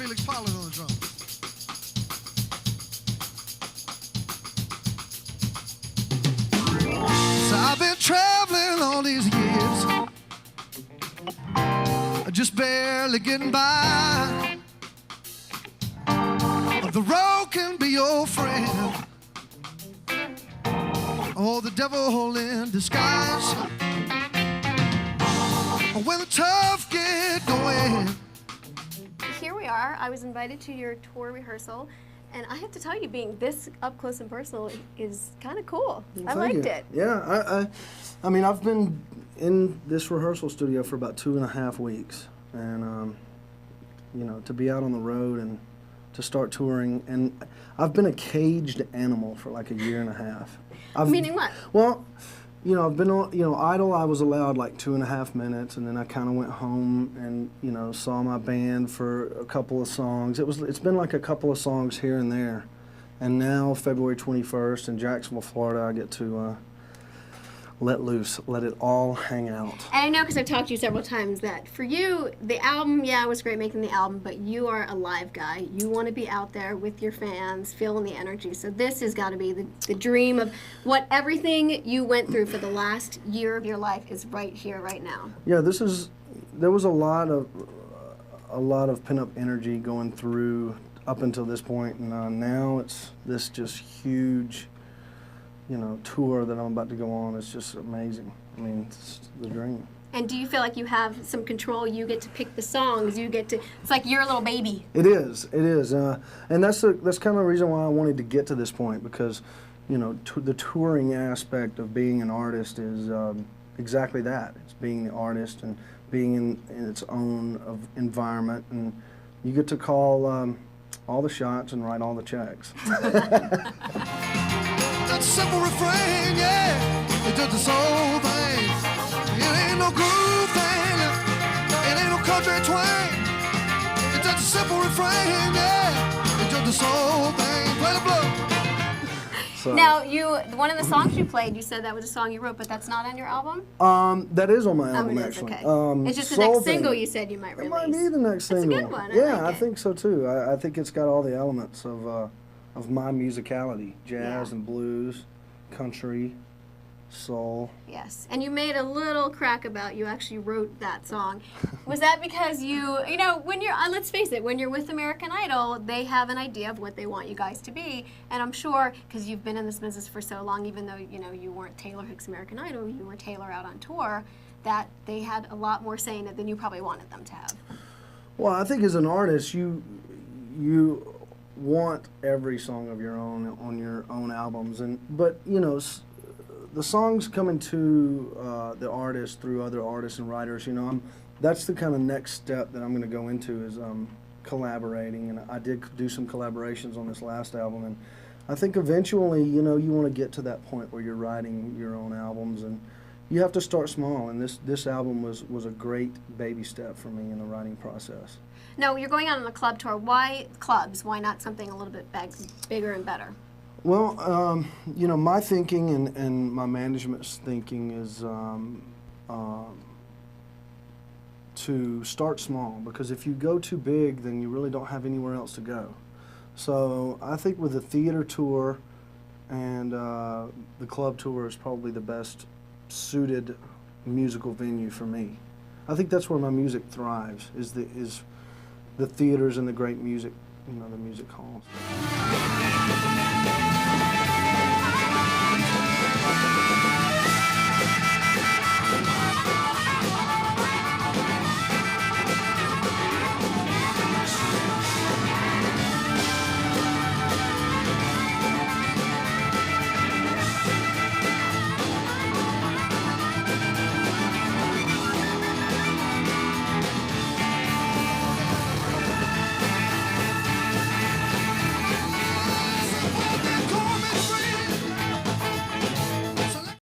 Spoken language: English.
Felix Pollard on the drums. So I've been traveling all these years, just barely getting by. The road can be your friend, or the devil in disguise. When the tough get going. Here we are. I was invited to your tour rehearsal, and I have to tell you, being this up close and personal is kind of cool. I liked it. Yeah, I mean, I've been in this rehearsal studio for about 2.5 weeks, and you know, to be out on the road and to start touring, and I've been a caged animal for like 1.5 years. Meaning what? Well, you know, I've been on, you know, Idol, I was allowed like 2.5 minutes, and then I kind of went home and, you know, saw my band for a couple of songs. It's been like a couple of songs here and there. And now, February 21st in Jacksonville, Florida, I get to let loose, let it all hang out. And I know, because I've talked to you several times, that for you, the album, yeah, it was great making the album, but you are a live guy. You want to be out there with your fans, feeling the energy. So this has got to be the dream of what everything you went through for the last year of your life is right here, right now. Yeah, there was a lot of pent-up energy going through up until this point, and now it's this just huge, you know, tour that I'm about to go on. Is just amazing. I mean, it's the dream. And do you feel like you have some control? You get to pick the songs. You get to. It's like you're a little baby. It is. It is. And that's kind of the reason why I wanted to get to this point, because, you know, the touring aspect of being an artist is exactly that. It's being the artist and being in its own environment, and you get to call all the shots and write all the checks. That simple refrain, yeah, it does the soul thing. It ain't no groove thing, it ain't no country twang. It does the simple refrain, yeah, it does the soul thing. Play the blues. So, now, one of the songs you played, you said that was a song you wrote, but that's not on your album? that is on my album, it is, actually. Okay. It's just the next single you said you might release. It might be the next single. That's a good one. Yeah, I like I think so too. I think it's got all the elements of my musicality: jazz and blues, country, soul. Yes, and you made a little crack about you actually wrote that song. Was that because you know, when you're, let's face it, when you're with American Idol, they have an idea of what they want you guys to be, and I'm sure, because you've been in this business for so long, even though, you know, you weren't Taylor Hicks American Idol, you were Taylor out on tour, that they had a lot more say in it than you probably wanted them to have. Well, I think as an artist, you want every song of your own on your own albums, but you know, the songs coming to the artist through other artists and writers, you know, that's the kind of next step that I'm going to go into, is collaborating, and I did do some collaborations on this last album, and I think eventually, you know, you want to get to that point where you're writing your own albums, and you have to start small, and this album was a great baby step for me in the writing process. Now, you're going out on a club tour. Why clubs? Why not something a little bit bigger and better? Well, you know, my thinking and my management's thinking is to start small, because if you go too big, then you really don't have anywhere else to go. So I think with the theater tour and the club tour is probably the best suited musical venue for me. I think that's where my music thrives, is the theaters and the great music, you know, the music halls.